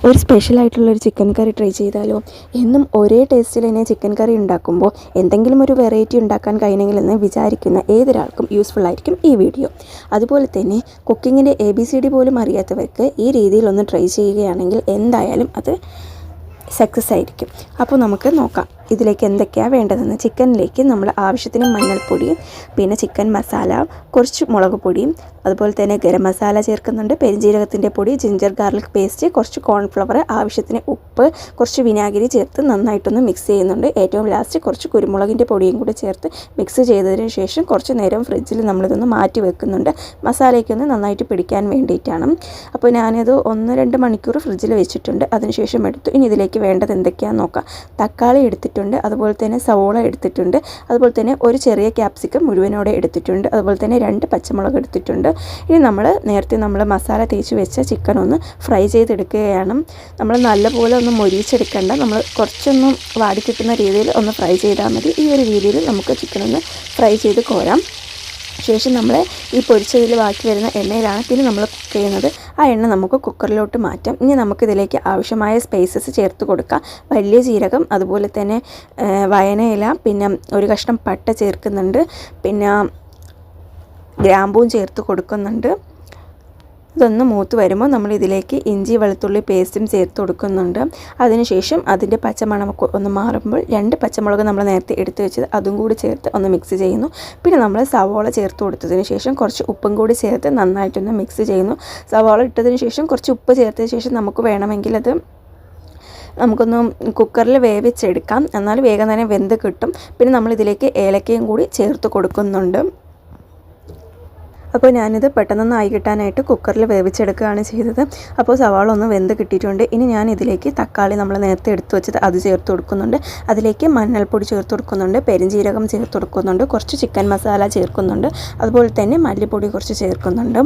ഒരു സ്പെഷ്യലായിട്ടുള്ളൊരു chicken curry try ചെയ്താലോ? എന്നും ഒരേ ടേസ്റ്റിൽ തന്നെ ചിക്കൻ കറി ഉണ്ടാക്കുമ്പോൾ എന്തെങ്കിലും ഒരു വെറൈറ്റി ഉണ്ടാക്കാൻ കഴിയണമെങ്കിലെന്ന് വിചാരിക്കുന്ന ഏതൊരാൾക്കും യൂസ്ഫുൾ ആയിരിക്കും ഈ വീഡിയോ. അതുപോലെ തന്നെ കുക്കിങ്ങിൻ്റെ ABCD പോലും അറിയാത്തവർക്ക് ഈ രീതിയിലൊന്ന് ട്രൈ ചെയ്യുകയാണെങ്കിൽ എന്തായാലും അത് സക്സസ് ആയിരിക്കും. അപ്പോൾ നമുക്ക് നോക്കാം ഇതിലേക്ക് എന്തൊക്കെയാണ് വേണ്ടതെന്ന്. ചിക്കനിലേക്ക് നമ്മൾ ആവശ്യത്തിന് മഞ്ഞൾപ്പൊടിയും പിന്നെ ചിക്കൻ മസാല, കുറച്ച് മുളക് പൊടിയും, അതുപോലെ തന്നെ ഗരം മസാല ചേർക്കുന്നുണ്ട്, പെരുംജീരകത്തിൻ്റെ പൊടി, ജിഞ്ചർ ഗാർലിക് പേസ്റ്റ്, കുറച്ച് കോൺഫ്ലവർ, ആവശ്യത്തിന് ഉപ്പ്, കുറച്ച് വിനാഗിരി ചേർത്ത് നന്നായിട്ടൊന്ന് മിക്സ് ചെയ്യുന്നുണ്ട്. ഏറ്റവും ലാസ്റ്റ് കുറച്ച് കുരുമുളകിൻ്റെ പൊടിയും കൂടി ചേർത്ത് മിക്സ് ചെയ്തതിന് ശേഷം കുറച്ച് നേരം ഫ്രിഡ്ജിൽ നമ്മളിതൊന്ന് മാറ്റി വെക്കുന്നുണ്ട്, മസാലയ്ക്കൊന്ന് നന്നായിട്ട് പിടിക്കാൻ വേണ്ടിയിട്ടാണ്. അപ്പോൾ ഞാനിത് 1-2 മണിക്കൂർ ഫ്രിഡ്ജിൽ വെച്ചിട്ടുണ്ട്. അതിനുശേഷം എടുത്തു. ഇനി ഇതിലേക്ക് വേണ്ടത് എന്തൊക്കെയാണെന്ന് നോക്കാം. തക്കാളി എടുത്തിട്ടുണ്ട്, അതുപോലെ തന്നെ സവോള എടുത്തിട്ടുണ്ട്, അതുപോലെ തന്നെ ഒരു ചെറിയ ക്യാപ്സിക്കം മുഴുവനോടെ എടുത്തിട്ടുണ്ട്, അതുപോലെ തന്നെ 2 പച്ചമുളക് എടുത്തിട്ടുണ്ട്. ഇനി നേരത്തെ നമ്മൾ മസാല തേച്ച് വെച്ച ചിക്കൻ ഒന്ന് ഫ്രൈ ചെയ്തെടുക്കുകയാണ്. നമ്മൾ നല്ലപോലെ ഒന്ന് മൊരിച്ചെടുക്കേണ്ട, നമ്മൾ കുറച്ചൊന്നും വാടി കിട്ടുന്ന രീതിയിൽ ഒന്ന് ഫ്രൈ ചെയ്താൽ മതി. ഈ ഒരു രീതിയിൽ നമുക്ക് ചിക്കനൊന്ന് ഫ്രൈ ചെയ്ത് കോരാം. ശേഷം നമ്മൾ ഈ പൊരിച്ചതിൽ ബാക്കി വരുന്ന എണ്ണയിലാണ് പിന്നെ നമ്മൾ കുക്ക് ചെയ്യുന്നത്. ആ എണ്ണ നമുക്ക് കുക്കറിലോട്ട് മാറ്റാം. ഇനി നമുക്കിതിലേക്ക് ആവശ്യമായ സ്പൈസസ് ചേർത്ത് കൊടുക്കാം. വലിയ ജീരകം, അതുപോലെ തന്നെ വയനയില, പിന്നെ ഒരു കഷ്ണം പട്ട ചേർക്കുന്നുണ്ട്, പിന്നെ ഗ്രാമ്പൂവും ചേർത്ത് കൊടുക്കുന്നുണ്ട്. ഇതൊന്ന് മൂത്ത് വരുമ്പോൾ നമ്മൾ ഇതിലേക്ക് ഇഞ്ചി വെളുത്തുള്ളി പേസ്റ്റും ചേർത്ത് കൊടുക്കുന്നുണ്ട്. അതിനുശേഷം അതിൻ്റെ പച്ചമണം ഒന്ന് മാറുമ്പോൾ 2 പച്ചമുളക് നമ്മൾ നേരത്തെ എടുത്ത് വെച്ചത് അതും കൂടി ചേർത്ത് ഒന്ന് മിക്സ് ചെയ്യുന്നു. പിന്നെ നമ്മൾ സവോള ചേർത്ത് കൊടുത്തതിന് ശേഷം കുറച്ച് ഉപ്പും കൂടി ചേർത്ത് നന്നായിട്ടൊന്ന് മിക്സ് ചെയ്യുന്നു. സവോള ഇട്ടതിന് ശേഷം കുറച്ച് ഉപ്പ് ചേർത്തതിന് ശേഷം നമുക്ക് വേണമെങ്കിൽ അത് നമുക്കൊന്ന് കുക്കറിൽ വേവിച്ചെടുക്കാം, എന്നാൽ വേഗം തന്നെ വെന്ത് കിട്ടും. പിന്നെ നമ്മളിതിലേക്ക് ഏലക്കയും കൂടി ചേർത്ത് കൊടുക്കുന്നുണ്ട്. അപ്പോൾ ഞാനിത് പെട്ടെന്നൊന്ന് ആയി കിട്ടാനായിട്ട് കുക്കറിൽ വേവിച്ചെടുക്കുകയാണ് ചെയ്തത്. അപ്പോൾ സവാള ഒന്ന് വെന്ത് കിട്ടിയിട്ടുണ്ട്. ഇനി ഞാൻ ഇതിലേക്ക് തക്കാളി നമ്മൾ നേരത്തെ എടുത്ത് വെച്ചത് അത് ചേർത്ത് കൊടുക്കുന്നുണ്ട്. അതിലേക്ക് മഞ്ഞൾപ്പൊടി ചേർത്ത് കൊടുക്കുന്നുണ്ട്, പെരുംജീരകം ചേർത്ത് കൊടുക്കുന്നുണ്ട്, കുറച്ച് ചിക്കൻ മസാല ചേർക്കുന്നുണ്ട്, അതുപോലെ തന്നെ മല്ലിപ്പൊടി കുറച്ച് ചേർക്കുന്നുണ്ട്.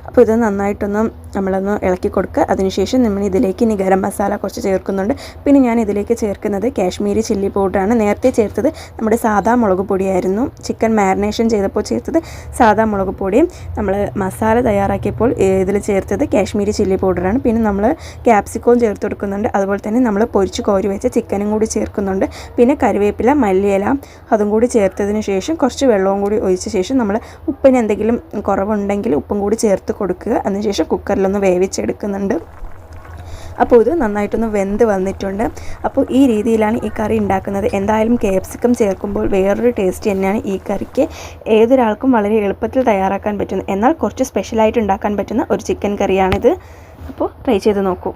അപ്പോൾ ഇത് നന്നായിട്ടൊന്ന് നമ്മളൊന്ന് ഇളക്കി കൊടുക്കുക. അതിനുശേഷം നമ്മൾ ഇതിലേക്ക് ഇനി ഗരം മസാല കുറച്ച് ചേർക്കുന്നുണ്ട്. പിന്നെ ഞാൻ ഇതിലേക്ക് ചേർക്കുന്നത് കാശ്മീരി ചില്ലി പൗഡറാണ്. നേരത്തെ ചേർത്തത് നമ്മുടെ സാദാ മുളക് പൊടിയായിരുന്നു. ചിക്കൻ മാരിനേഷൻ ചെയ്തപ്പോൾ ചേർത്തത് സാദാ മുളക് പൊടിയും നമ്മൾ മസാല തയ്യാറാക്കിയപ്പോൾ ഇതിൽ ചേർത്തത് കാശ്മീരി ചില്ലി പൗഡറാണ്. പിന്നെ നമ്മൾ ക്യാപ്സിക്കവും ചേർത്ത് കൊടുക്കുന്നുണ്ട്, അതുപോലെ തന്നെ നമ്മൾ പൊരിച്ച് കോരി വെച്ച ചിക്കനും കൂടി ചേർക്കുന്നുണ്ട്. പിന്നെ കറിവേപ്പില, മല്ലിയില അതും കൂടി ചേർത്തതിന് ശേഷം കുറച്ച് വെള്ളവും കൂടി ഒഴിച്ച ശേഷം നമ്മൾ ഉപ്പിന് എന്തെങ്കിലും കുറവുണ്ടെങ്കിൽ ഉപ്പും കൂടി ചേർത്ത് കൊടുക്കുക. അതിനുശേഷം കുക്കറിലൊന്ന് വേവിച്ചെടുക്കുന്നുണ്ട്. അപ്പോൾ ഇത് നന്നായിട്ടൊന്ന് വെന്ത് വന്നിട്ടുണ്ട്. അപ്പോൾ ഈ രീതിയിലാണ് ഈ കറി ഉണ്ടാക്കുന്നത്. എന്തായാലും ക്യാപ്സിക്കം ചേർക്കുമ്പോൾ വേറൊരു ടേസ്റ്റ് തന്നെയാണ് ഈ കറിക്ക്. ഏതൊരാൾക്കും വളരെ എളുപ്പത്തിൽ തയ്യാറാക്കാൻ പറ്റുന്ന, എന്നാൽ കുറച്ച് സ്പെഷ്യലായിട്ട് ഉണ്ടാക്കാൻ പറ്റുന്ന ഒരു ചിക്കൻ കറിയാണിത്. അപ്പോൾ ട്രൈ ചെയ്ത് നോക്കൂ.